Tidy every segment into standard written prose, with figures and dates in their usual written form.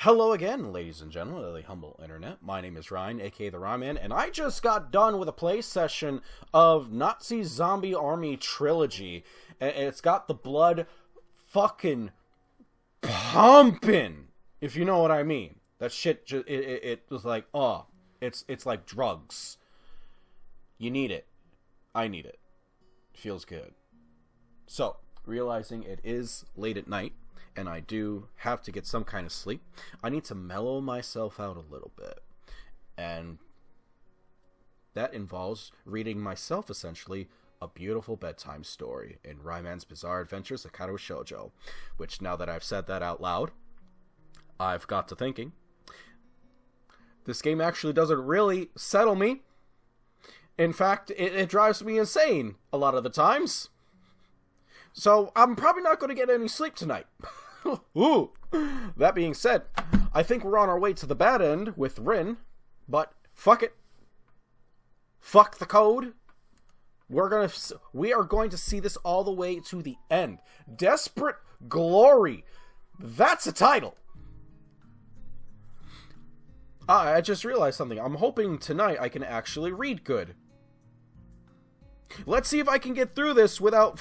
Hello again, ladies and gentlemen of the humble internet. My name is Ryan, aka the Ryan, and I just got done with a play session of Nazi Zombie Army Trilogy. And it's got the blood fucking pumping, if you know what I mean. That shit, it was like, it's like drugs. You need it. I need it. Feels good. So, realizing it is late at night, and I do have to get some kind of sleep, I need to mellow myself out a little bit. And that involves reading myself, essentially, a beautiful bedtime story in Rayman's Bizarre Adventures of Katawa Shoujo, which, now that I've said that out loud, I've got to thinking, this game actually doesn't really settle me. In fact, it drives me insane a lot of the times. So, I'm probably not going to get any sleep tonight. Ooh. That being said, I think we're on our way to the bad end with Rin, but fuck it. Fuck the code. We are going to see this all the way to the end. Desperate Glory. That's a title. I just realized something. I'm hoping tonight I can actually read good. Let's see if I can get through this without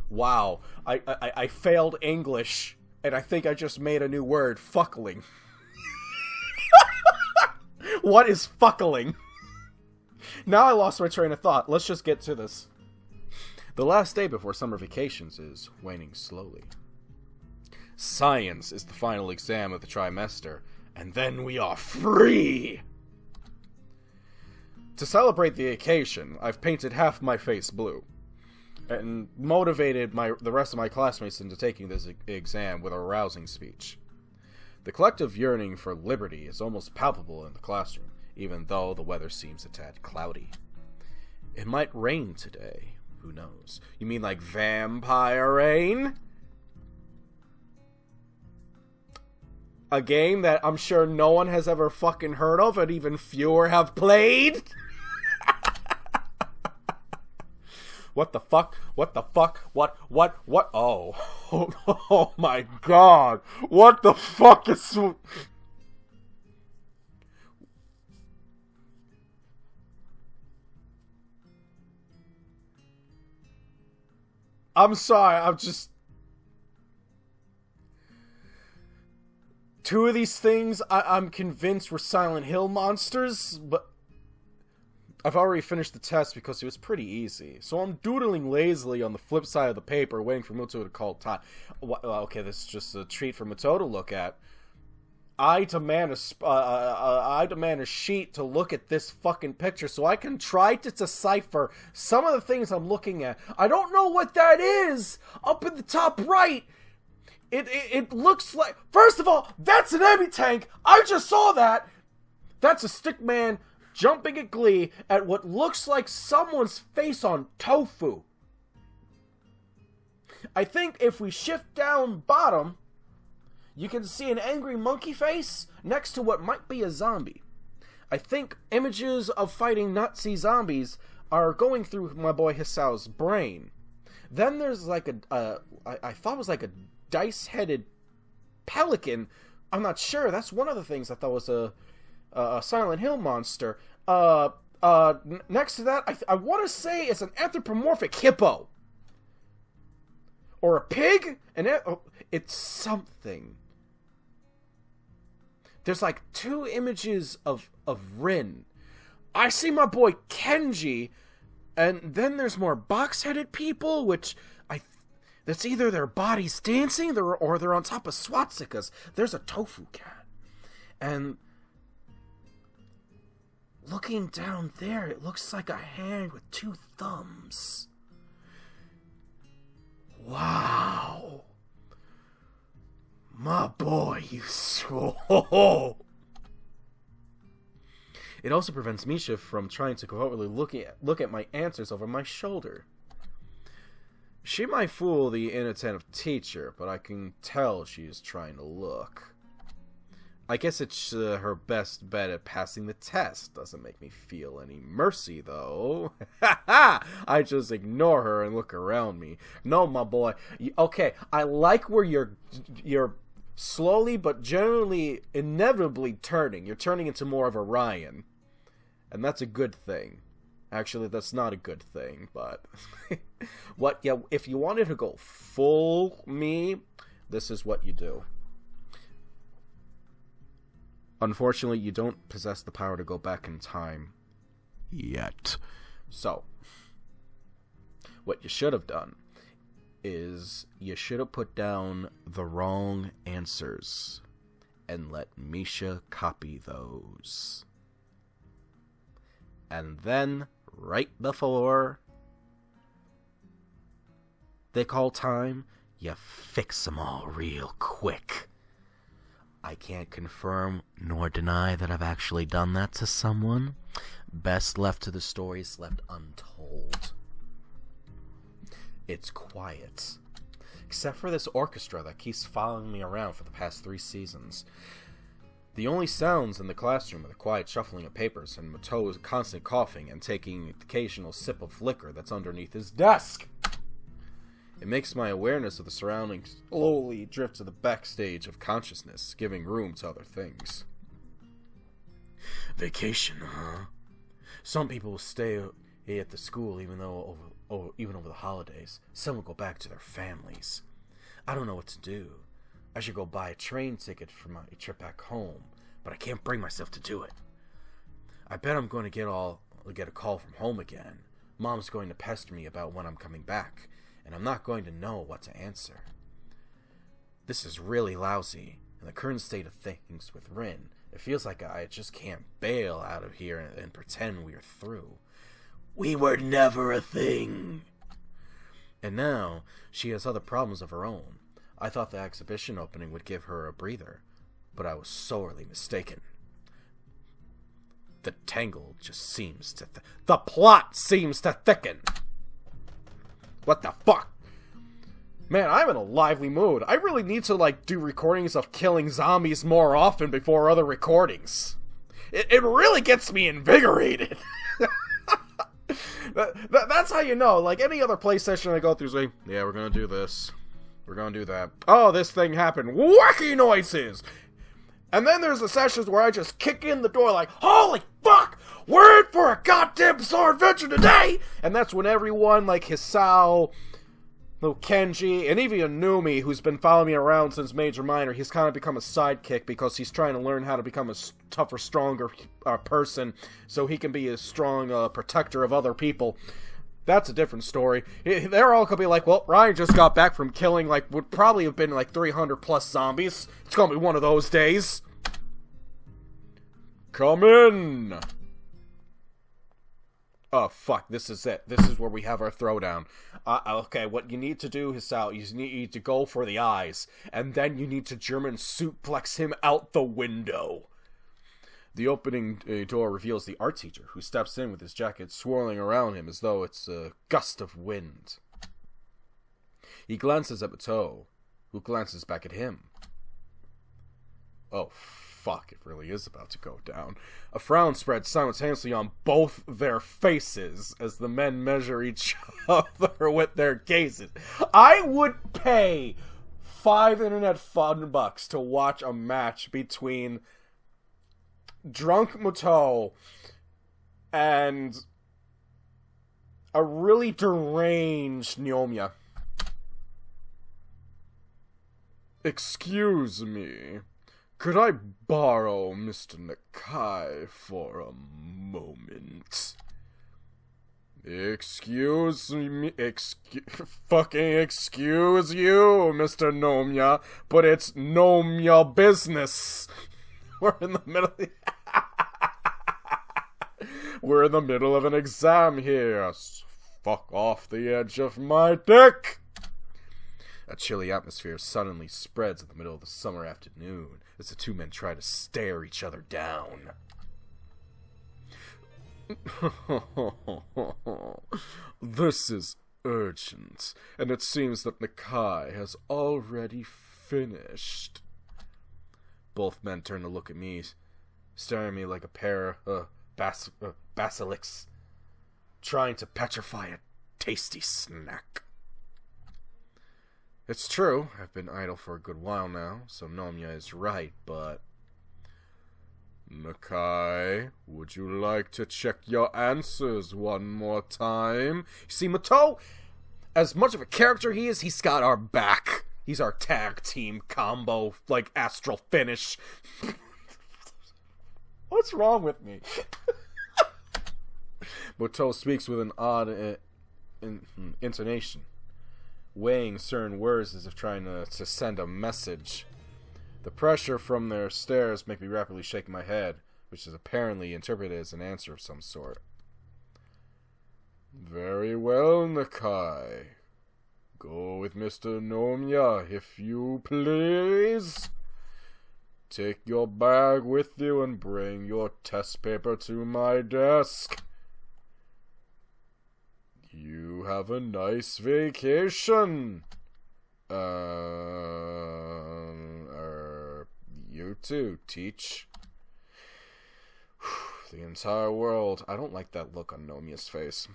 wow. I failed English, and I think I just made a new word. Fuckling. What is fuckling? Now I lost my train of thought. Let's just get to this. The last day before summer vacations is waning slowly. Science is the final exam of the trimester, and then we are free! To celebrate the occasion, I've painted half my face blue, and motivated the rest of my classmates into taking this exam with a rousing speech. The collective yearning for liberty is almost palpable in the classroom, even though the weather seems a tad cloudy. It might rain today, who knows? You mean like vampire rain? A game that I'm sure no one has ever fucking heard of, and even fewer have played? What the fuck? What the fuck? What? Oh. Oh my god. What the fuck is... I'm sorry, I'm just... Two of these things I'm convinced were Silent Hill monsters, but I've already finished the test because it was pretty easy. So I'm doodling lazily on the flip side of the paper, waiting for Muto to call time. Okay, this is just a treat for Muto to look at. I demand a sheet to look at this fucking picture so I can try to decipher some of the things I'm looking at. I don't know what that is up in the top right. It looks like... First of all, that's an enemy tank! I just saw that! That's a stickman jumping at glee at what looks like someone's face on tofu. I think if we shift down bottom, you can see an angry monkey face next to what might be a zombie. I think images of fighting Nazi zombies are going through my boy Hisao's brain. Then there's like I thought it was like a dice-headed pelican. I'm not sure. That's one of the things I thought was a Silent Hill monster. Next to that, I want to say it's an anthropomorphic hippo. Or a pig? It's something. There's like two images of Rin. I see my boy Kenji, and then there's more box-headed people, which that's either their bodies dancing, or they're on top of swastikas. There's a tofu cat. And looking down there, it looks like a hand with two thumbs. Wow. My boy, you swole. It also prevents Misha from trying to covertly look at my answers over my shoulder. She might fool the inattentive teacher, but I can tell she is trying to look. I guess it's her best bet at passing the test. Doesn't make me feel any mercy, though. Ha ha! I just ignore her and look around me. No, my boy. Okay, I like where you're slowly but generally, inevitably turning. You're turning into more of a Ryan. And that's a good thing. Actually, that's not a good thing, but... if you wanted to go full me, this is what you do. Unfortunately, you don't possess the power to go back in time. Yet. So, what you should have done is you should have put down the wrong answers and let Misha copy those. And then, right before they call time, you fix them all real quick. I can't confirm nor deny that I've actually done that to someone. Best left to the stories left untold. It's quiet. Except for this orchestra that keeps following me around for the past 3 seasons. The only sounds in the classroom are the quiet shuffling of papers and Mato's constant coughing and taking an occasional sip of liquor that's underneath his desk. It makes my awareness of the surroundings slowly drift to the backstage of consciousness, giving room to other things. Vacation, huh? Some people will stay at the school even over the holidays. Some will go back to their families. I don't know what to do. I should go buy a train ticket for my trip back home, but I can't bring myself to do it. I bet I'm going to get a call from home again. Mom's going to pester me about when I'm coming back, and I'm not going to know what to answer. This is really lousy, and the current state of things with Rin, it feels like I just can't bail out of here and pretend we're through. We were never a thing. And now, she has other problems of her own. I thought the exhibition opening would give her a breather, but I was sorely mistaken. The tangle just seems to... The plot seems to thicken! What the fuck? Man, I'm in a lively mood. I really need to, do recordings of killing zombies more often before other recordings. It really gets me invigorated. That's how you know. Like, any other play session I go through is like, yeah, we're gonna do this. We're gonna do that. Oh, this thing happened. Wacky noises! And then there's the sessions where I just kick in the door like, holy fuck! We're in for a goddamn bizarre adventure today! And that's when everyone, like Hisao, Kenji, and even Numi, who's been following me around since Major Minor, he's kind of become a sidekick because he's trying to learn how to become a tougher, stronger person so he can be a strong protector of other people. That's a different story. They're all gonna be like, well, Ryan just got back from killing, would probably have been 300 plus zombies. It's gonna be one of those days. Come in! Oh, fuck, this is it. This is where we have our throwdown. Okay, what you need to do is you need to go for the eyes, and then you need to German suplex him out the window. The opening door reveals the art teacher, who steps in with his jacket swirling around him as though it's a gust of wind. He glances at Mato, who glances back at him. Oh, fuck, it really is about to go down. A frown spreads simultaneously on both their faces as the men measure each other with their gazes. I would pay $5 internet fun bucks to watch a match between drunk Mato and a really deranged Nyonya. Excuse me. Could I borrow Mr. Nakai for a moment? Excuse me, fucking excuse you, Mr. Nomya, but it's Nomya business. We're in the middle of We're in the middle of an exam here. Fuck off the edge of my dick! A chilly atmosphere suddenly spreads in the middle of the summer afternoon as the two men try to stare each other down. This is urgent, and it seems that Nakai has already finished. Both men turn to look at me, staring at me like a pair of basilisks, trying to petrify a tasty snack. It's true, I've been idle for a good while now, so Nomiya is right, but... Nakai, would you like to check your answers one more time? You see, Mato, as much of a character he is, he's got our back. He's our tag team combo, like astral finish. What's wrong with me? Mato speaks with an odd intonation, weighing certain words as if trying to send a message. The pressure from their stares make me rapidly shake my head, which is apparently interpreted as an answer of some sort. Very well, Nakai. Go with Mr. Nomiya, if you please. Take your bag with you and bring your test paper to my desk. You have a nice vacation. You too, Teach. The entire world. I don't like that look on Nomiya's face.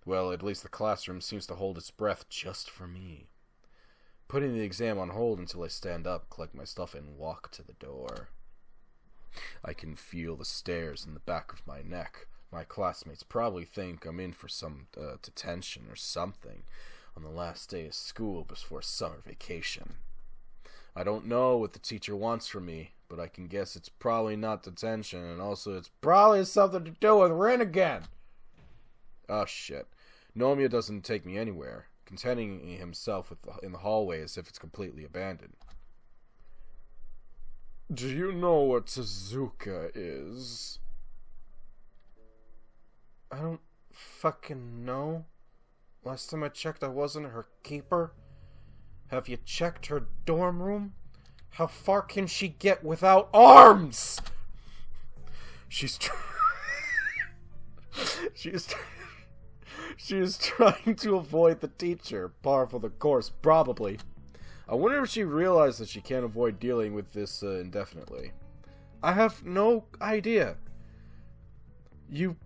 Well, at least the classroom seems to hold its breath just for me. Putting the exam on hold until I stand up, collect my stuff, and walk to the door. I can feel the stares in the back of my neck. My classmates probably think I'm in for some detention or something on the last day of school before summer vacation. I don't know what the teacher wants from me, but I can guess it's probably not detention, and also it's probably something to do with Rin again. Oh shit. Nomiya doesn't take me anywhere, contenting himself in the hallway as if it's completely abandoned. Do you know what Tezuka is? I don't fucking know. Last time I checked, I wasn't her keeper. Have you checked her dorm room? How far can she get without arms? She's trying to avoid the teacher. Par for the course, probably. I wonder if she realized that she can't avoid dealing with this indefinitely. I have no idea. You've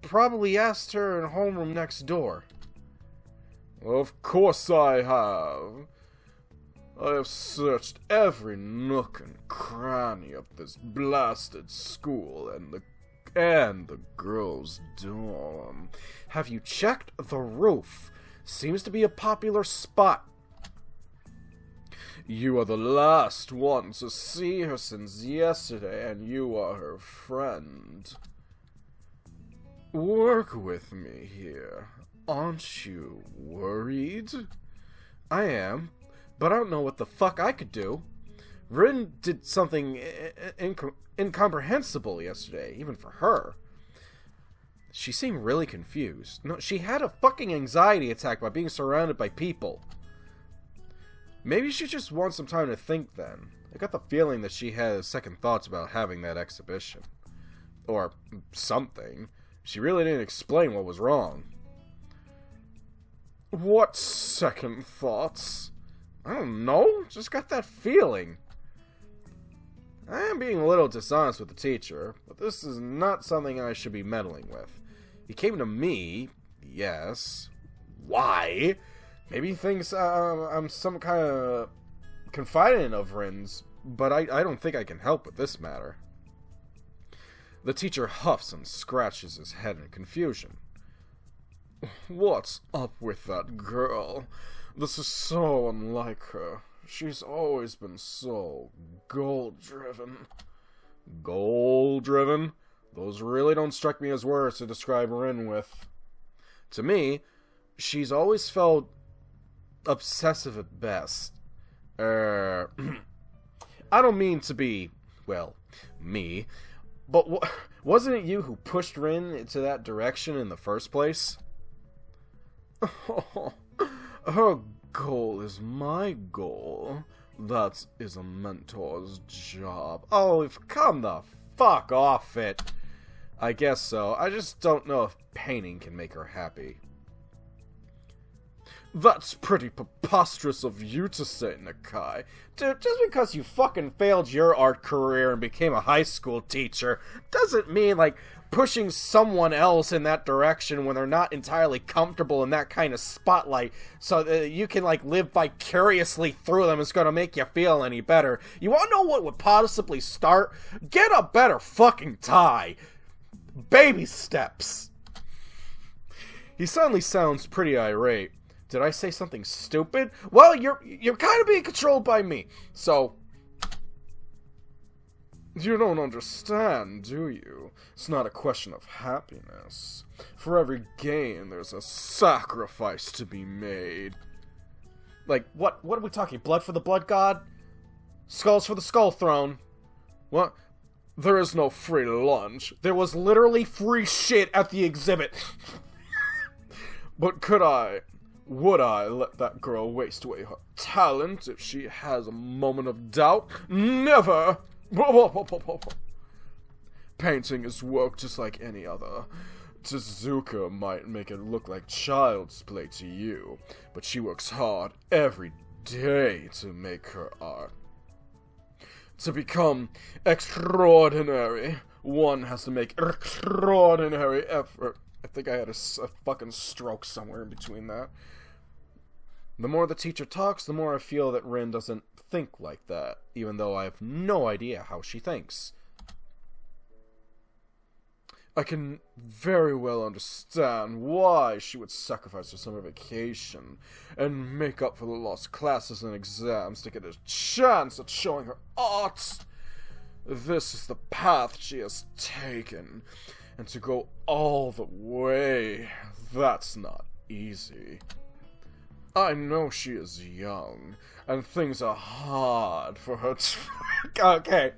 probably asked her in homeroom next door. Of course I have. I have searched every nook and cranny of this blasted school and the girls' dorm. Have you checked the roof? Seems to be a popular spot. You are the last one to see her since yesterday, and you are her friend. Work with me here. Aren't you worried? I am, but I don't know what the fuck I could do. Rin did something incomprehensible yesterday, even for her. She seemed really confused. No, she had a fucking anxiety attack by being surrounded by people. Maybe she just wants some time to think then. I got the feeling that she had second thoughts about having that exhibition. Or something. She really didn't explain what was wrong. What second thoughts? I don't know, just got that feeling. I am being a little dishonest with the teacher, but this is not something I should be meddling with. He came to me, yes. Why? Maybe he thinks I'm some kind of confidant of Rin's, but I don't think I can help with this matter. The teacher huffs and scratches his head in confusion. What's up with that girl? This is so unlike her. She's always been so goal-driven. Goal-driven? Those really don't strike me as words to describe Rin with. To me, she's always felt obsessive at best. I don't mean to be, well, me, but wasn't it you who pushed Rin into that direction in the first place? Her goal is my goal. That is a mentor's job. Oh, come the fuck off it. I guess so. I just don't know if painting can make her happy. That's pretty preposterous of you to say, Nakai. Dude, just because you fucking failed your art career and became a high school teacher doesn't mean, like, pushing someone else in that direction when they're not entirely comfortable in that kind of spotlight so that you can, like, live vicariously through them is gonna make you feel any better. You wanna know what would possibly start? Get a better fucking tie. Baby steps. He suddenly sounds pretty irate. Did I say something stupid? Well, you're kind of being controlled by me, so... You don't understand, do you? It's not a question of happiness. For every gain, there's a sacrifice to be made. Like, what are we talking? Blood for the blood god? Skulls for the skull throne? What? There is no free lunch. There was literally free shit at the exhibit. But would I let that girl waste away her talent if she has a moment of doubt? Never! Painting is work just like any other. Tezuka might make it look like child's play to you, but she works hard every day to make her art. To become extraordinary, one has to make extraordinary effort. I think I had a fucking stroke somewhere in between that. The more the teacher talks, the more I feel that Rin doesn't think like that, even though I have no idea how she thinks. I can very well understand why she would sacrifice her summer vacation and make up for the lost classes and exams to get a chance at showing her art. This is the path she has taken, and to go all the way, that's not easy. I know she is young, and things are hard for her to... Okay,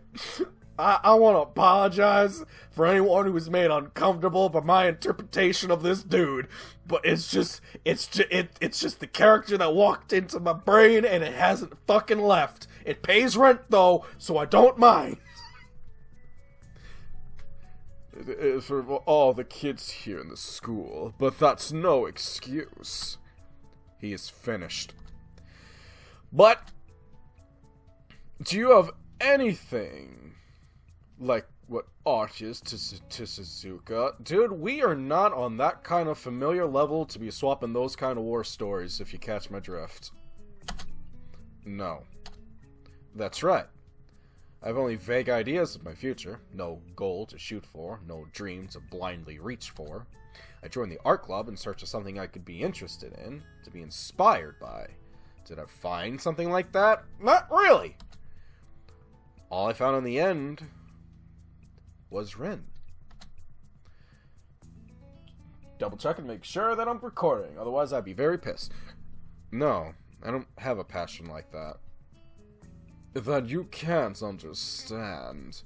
I want to apologize for anyone who was made uncomfortable by my interpretation of this dude, but it's just the character that walked into my brain, and it hasn't fucking left. It pays rent, though, so I don't mind. For all the kids here in the school, but that's no excuse. He is finished. But, do you have anything like what art is to Suzuka? Dude, we are not on that kind of familiar level to be swapping those kind of war stories, if you catch my drift. No. That's right. I have only vague ideas of my future. No goal to shoot for, no dream to blindly reach for. I joined the art club in search of something I could be interested in, to be inspired by. Did I find something like that? Not really! All I found in the end was Rin. Double check and make sure that I'm recording, otherwise I'd be very pissed. No, I don't have a passion like that. That you can't understand.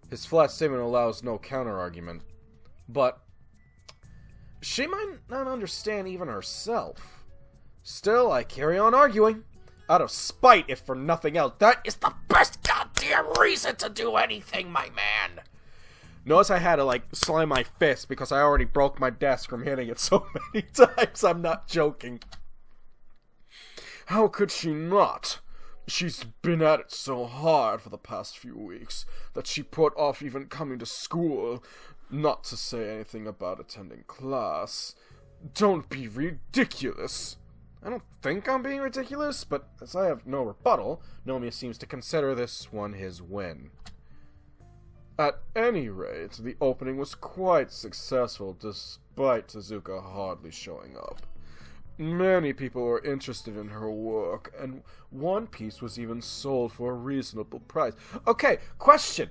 His flat statement allows no counter-argument, but she might not understand even herself. Still, I carry on arguing. Out of spite, if for nothing else. That is the best goddamn reason to do anything, my man! Notice I had to, like, slam my fist because I already broke my desk from hitting it so many times. I'm not joking. How could she not? She's been at it so hard for the past few weeks that she put off even coming to school, not to say anything about attending class. Don't be ridiculous. I don't think I'm being ridiculous, but as I have no rebuttal, Nomiya seems to consider this one his win. At any rate, the opening was quite successful despite Tezuka hardly showing up. Many people were interested in her work, and one piece was even sold for a reasonable price. Okay, question.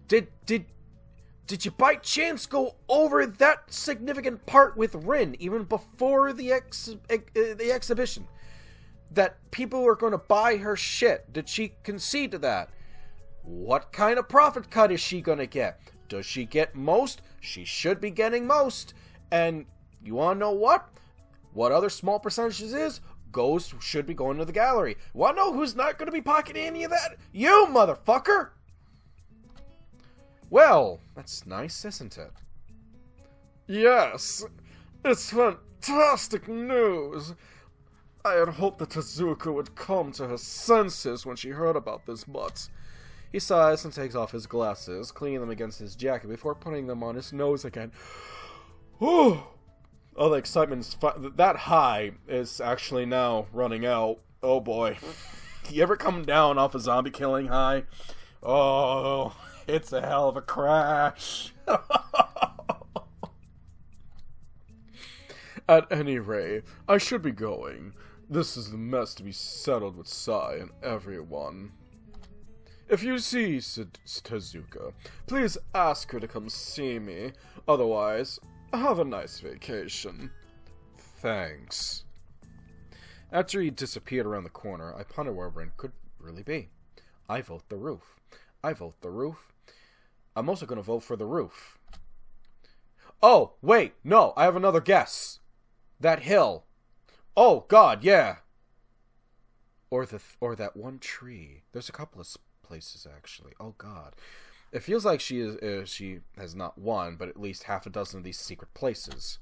Did you by chance go over that significant part with Rin even before the exhibition? That people were going to buy her shit? Did she concede to that? What kind of profit cut is she going to get? Does she get most? She should be getting most. And you want to know what? What other small percentages should be going to the gallery. Want to know who's not going to be pocketing any of that? You, motherfucker! Well, that's nice, isn't it? Yes, it's fantastic news. I had hoped that Tezuka would come to her senses when she heard about this, but He sighs and takes off his glasses, cleaning them against his jacket before putting them on his nose again. Whew! Oh, the excitement's that high is actually now running out. Oh boy. You ever come down off a zombie killing high? Oh, it's a hell of a crash. At any rate, I should be going. This is the mess to be settled with Sai and everyone. If you see Tezuka, please ask her to come see me. Otherwise, have a nice vacation. Thanks. After he disappeared around the corner, I pondered where Rin could really be. I vote the roof. I vote the roof. I'm also going to vote for the roof. Oh, wait, no, I have another guess. That hill. Oh, God, yeah. Or that one tree. There's a couple of places, actually. Oh, God. It feels like she has not one, but at least half a dozen of these secret places.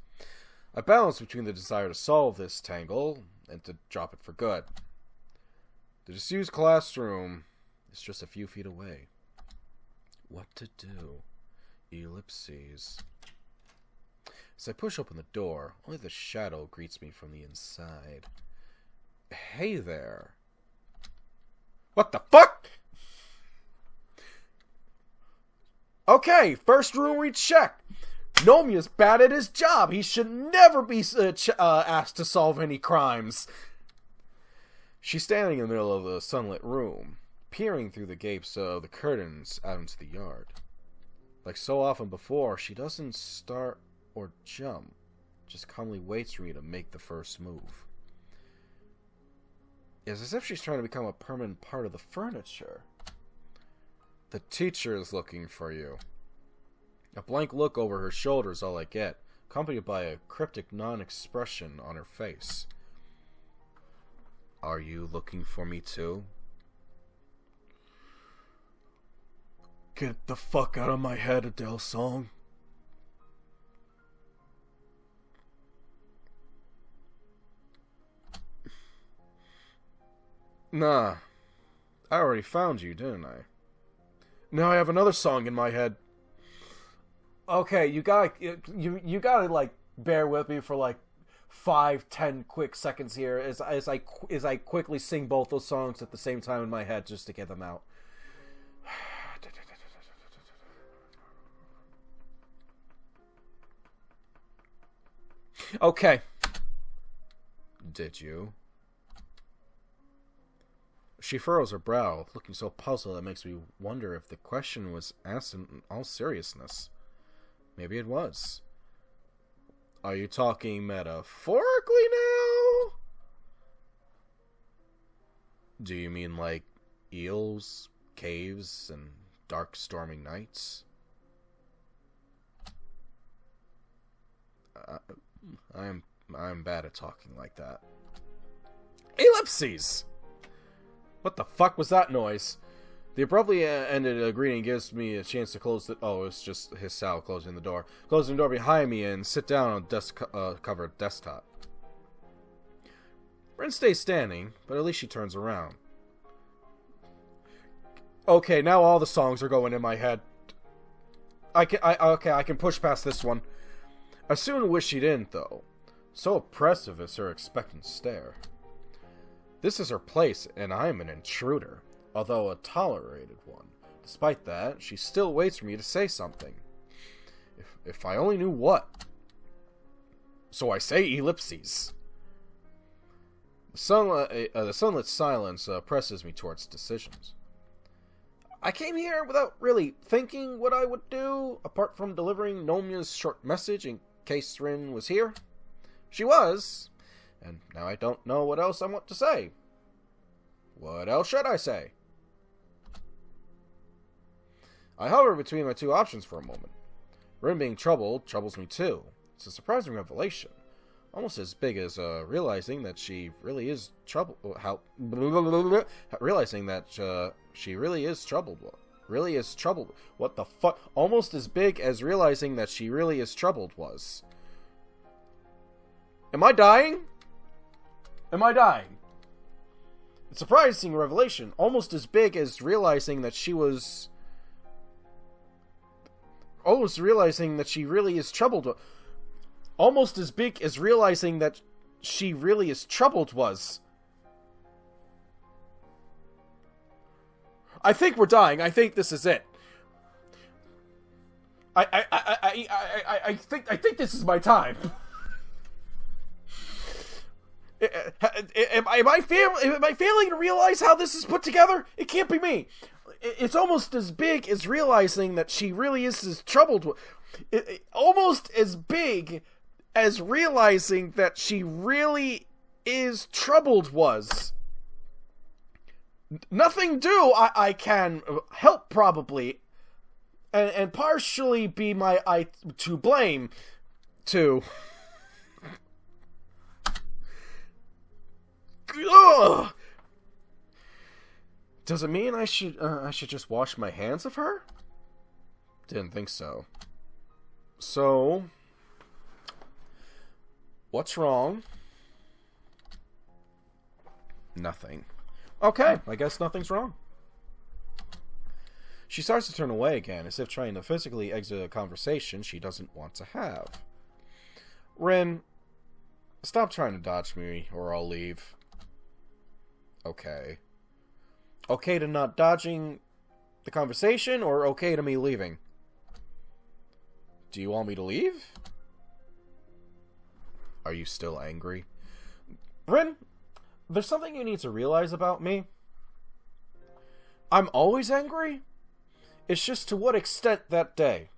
I balance between the desire to solve this tangle and to drop it for good. The disused classroom is just a few feet away. What to do? Ellipses. As I push open the door, only the shadow greets me from the inside. Hey there. What the fuck? Okay, first room we check. Nomiya's bad at his job. He should never be asked to solve any crimes. She's standing in the middle of the sunlit room, peering through the gapes of the curtains out into the yard. Like so often before, she doesn't start or jump, just calmly waits for me to make the first move. It's as if she's trying to become a permanent part of the furniture. The teacher is looking for you. A blank look over her shoulder is all I get, accompanied by a cryptic non-expression on her face. Are you looking for me too? Get the fuck out of my head, Adele song. Nah, I already found you, didn't I? Now I have another song in my head. Okay, you gotta like bear with me for like 5-10 quick seconds here as I quickly sing both those songs at the same time in my head just to get them out. Okay. Did you? She furrows her brow, looking so puzzled that makes me wonder if the question was asked in all seriousness. Maybe it was. Are you talking metaphorically now? Do you mean like eels, caves, and dark storming nights? I'm bad at talking like that. Ellipses! What the fuck was that noise? The abruptly ended greeting gives me a chance to close the... Oh, it's just Hisao closing the door. Closing the door behind me and sit down on a covered desktop. Rin stays standing, but at least she turns around. Okay, now all the songs are going in my head. I can push past this one. I soon wish she didn't, though. So oppressive is her expectant stare. This is her place, and I am an intruder, although a tolerated one. Despite that, she still waits for me to say something. If I only knew what. So I say ellipses. The sunlit silence presses me towards decisions. I came here without really thinking what I would do, apart from delivering Nomiya's short message in case Rin was here. She was, and now I don't know what else I want to say. What else should I say? I hover between my two options for a moment. Rin being troubled troubles me too. It's a surprising revelation. Almost as big as realizing that she really is troubled. Realizing that she really is troubled. Really is troubled. What the fuck? Almost as big as realizing that she really is troubled was. Am I dying? Am I dying? surprising revelation, almost as big as realizing that she was... Almost realizing that she really is troubled. Almost as big as realizing that she really is troubled was. I think we're dying. I think this is it. I think this is my time. Am I failing to realize how this is put together? It can't be me. It's almost as big as realizing that she really is as troubled. Almost as big as realizing that she really is troubled was. Nothing do. I can help probably, and partially be I to blame too. Ugh. Does it mean I should just wash my hands of her? Didn't think so. So, what's wrong? Nothing. Okay, I guess nothing's wrong. She starts to turn away again, as if trying to physically exit a conversation she doesn't want to have. Rin, stop trying to dodge me, or I'll leave. Okay. Okay to not dodging the conversation, or okay to me leaving? Do you want me to leave? Are you still angry? Rin, there's something you need to realize about me. I'm always angry. It's just to what extent that day.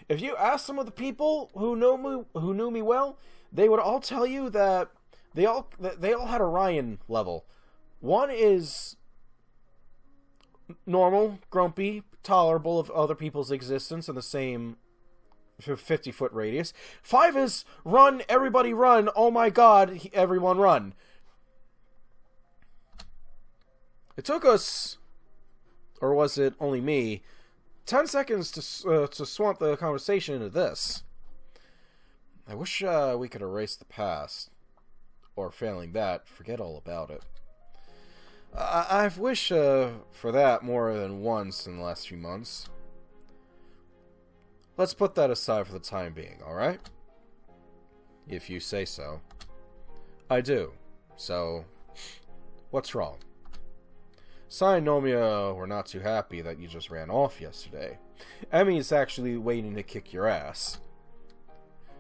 If you ask some of the people who knew me well, they would all tell you that they all had a Ryan level. One is normal, grumpy, tolerable of other people's existence in the same 50-foot radius. 5 is run, everybody run, oh my god, everyone run. It took us, or was it only me, 10 seconds to swamp the conversation into this. I wish we could erase the past. Or failing that, forget all about it. I've wished for that more than once in the last few months. Let's put that aside for the time being, alright? If you say so. I do. So, what's wrong? Sai and Nomiya were not too happy that you just ran off yesterday. Emmy is actually waiting to kick your ass.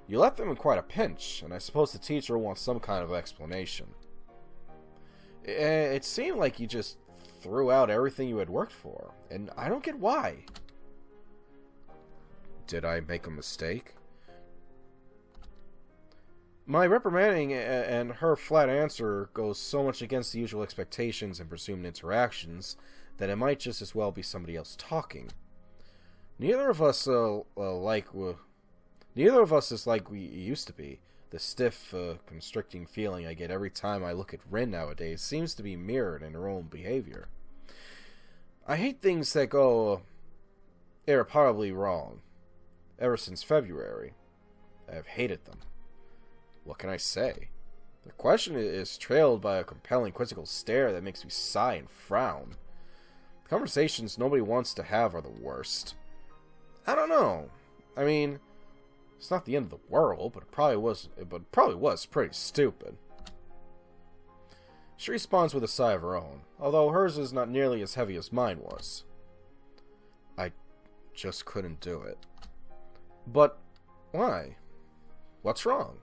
You left them in quite a pinch, and I suppose the teacher wants some kind of explanation. It seemed like you just threw out everything you had worked for, and I don't get why. Did I make a mistake? My reprimanding and her flat answer goes so much against the usual expectations and presumed interactions that it might just as well be somebody else talking. Neither of us is like we used to be. The stiff, constricting feeling I get every time I look at Rin nowadays seems to be mirrored in her own behavior. I hate things that go irreparably wrong. Ever since February, I have hated them. What can I say? The question is trailed by a compelling quizzical stare that makes me sigh and frown. The conversations nobody wants to have are the worst. I don't know. I mean, it's not the end of the world, but it probably was pretty stupid. She responds with a sigh of her own, although hers is not nearly as heavy as mine was. I just couldn't do it. But why? What's wrong?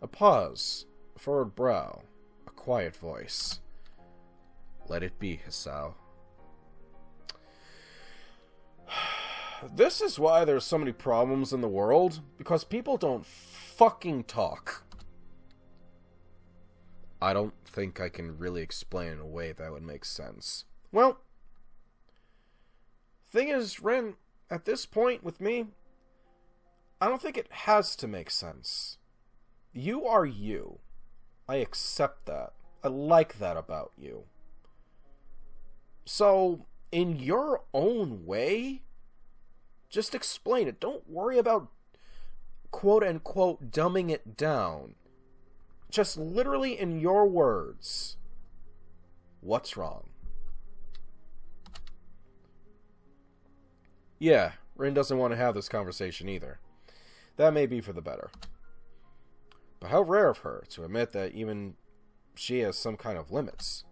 A pause, a furrowed brow, a quiet voice. Let it be, Hisao. This is why there's so many problems in the world, because people don't fucking talk. I don't think I can really explain in a way that would make sense. Well, thing is, Rin, at this point with me, I don't think it has to make sense. You are you. I accept that. I like that about you. So, in your own way, just explain it. Don't worry about quote-unquote dumbing it down. just literally in your words, what's wrong? Yeah, Rin doesn't want to have this conversation either. That may be for the better. But how rare of her to admit that even she has some kind of limits.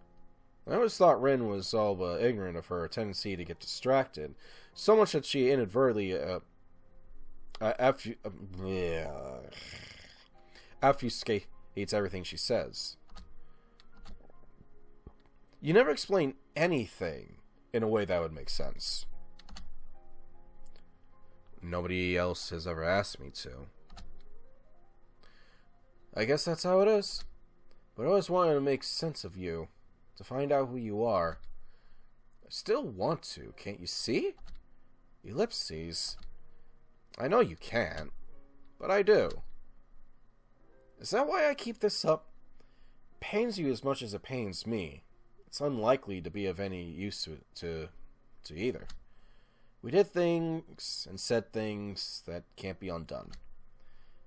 I always thought Rin was all but ignorant of her tendency to get distracted, so much that she inadvertently obfuscates everything she says. You never explain anything in a way that would make sense. Nobody else has ever asked me to. I guess that's how it is. But I always wanted to make sense of you. To find out who you are. I still want to, can't you see? Ellipses. I know you can't. But I do. Is that why I keep this up? It pains you as much as it pains me. It's unlikely to be of any use to either. We did things and said things that can't be undone.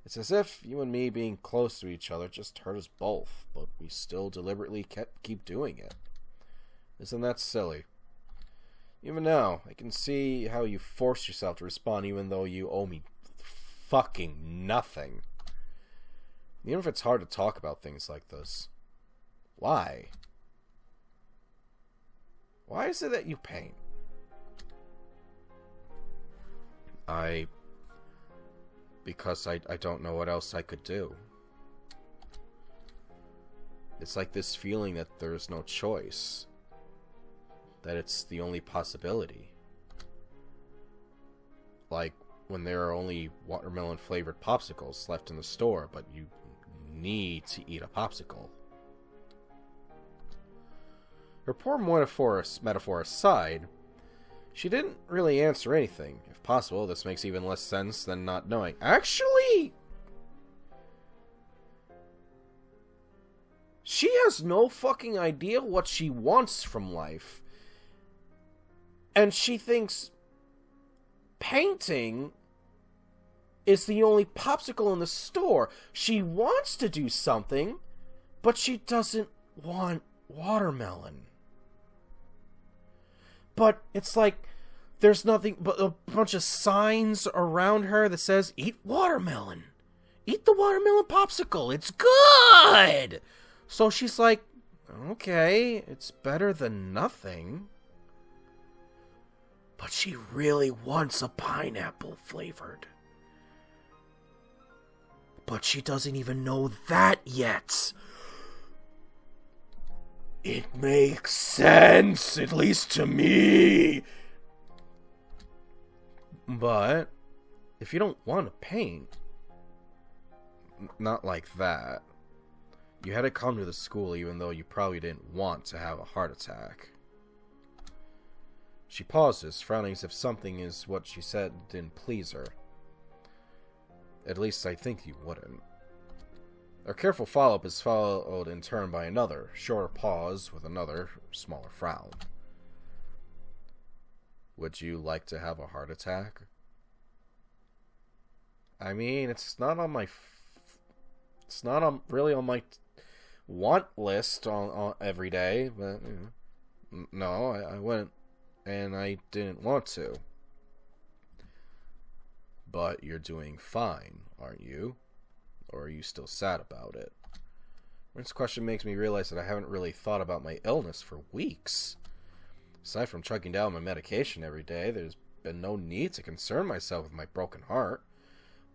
It's as if you and me being close to each other just hurt us both, but we still deliberately keep doing it. Isn't that silly? Even now, I can see how you force yourself to respond even though you owe me fucking nothing. Even if it's hard to talk about things like this. Why? Why is it that you paint? Because I don't know what else I could do. It's like this feeling that there's no choice. That it's the only possibility. Like when there are only watermelon flavored popsicles left in the store, but you need to eat a popsicle. Her poor metaphor aside, she didn't really answer anything. If possible, this makes even less sense than not knowing. Actually, she has no fucking idea what she wants from life. And she thinks painting is the only popsicle in the store. She wants to do something, but she doesn't want watermelon. But it's like there's nothing but a bunch of signs around her that says, eat watermelon. Eat the watermelon popsicle. It's good. So she's like, okay, it's better than nothing. But she really wants a pineapple flavored. But she doesn't even know that yet. It makes sense, at least to me. But if you don't want to paint, not like that. You had to come to the school even though you probably didn't want to have a heart attack. She pauses, frowning as if something is what she said didn't please her. At least I think you wouldn't. A careful follow-up is followed in turn by another, shorter pause with another, smaller frown. Would you like to have a heart attack? I mean, it's not on my... It's not really on my want list on every day, but... You know. No, I went and I didn't want to. But you're doing fine, aren't you? Or are you still sad about it? This question makes me realize that I haven't really thought about my illness for weeks. Aside from chugging down my medication every day, there's been no need to concern myself with my broken heart,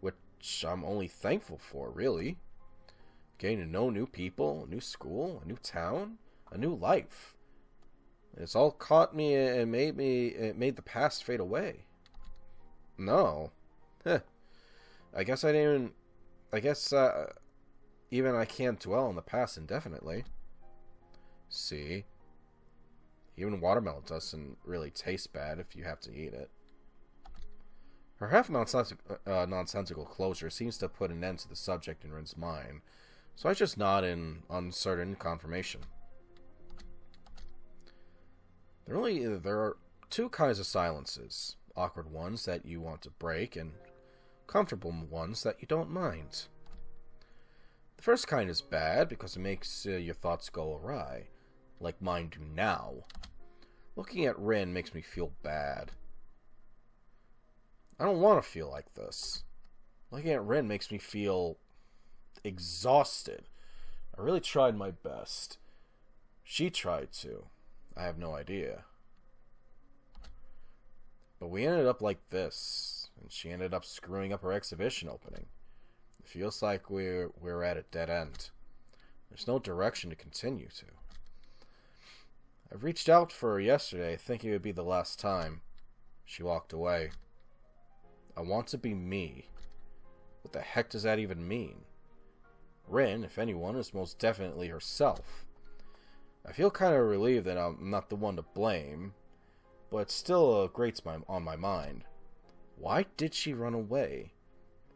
which I'm only thankful for, really. Getting to know new people, a new school, a new town, a new life. It's all caught me and made the past fade away. No. I guess even I can't dwell on the past indefinitely. See? Even watermelon doesn't really taste bad if you have to eat it. Her half-nonsensical closure seems to put an end to the subject in Rin's mind, so I just nod in uncertain confirmation. There are two kinds of silences. Awkward ones that you want to break, and comfortable ones that you don't mind. The First kind is bad because it makes your thoughts go awry, like mine do now. Looking at Rin makes me feel bad. I don't want to feel like this. Looking at Rin makes me feel exhausted. I really tried my best. She tried to. I have no idea. But we ended up like this, and she ended up screwing up her exhibition opening. It feels like we're at a dead end. There's no direction to continue to. I reached out for her yesterday, thinking it would be the last time. She walked away. I want to be me. What the heck does that even mean? Rin, if anyone, is most definitely herself. I feel kind of relieved that I'm not the one to blame, but it still grates on my mind. Why did she run away?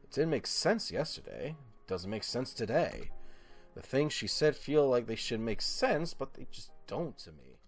It didn't make sense yesterday. It doesn't make sense today. The things she said feel like they should make sense, but they just don't to me.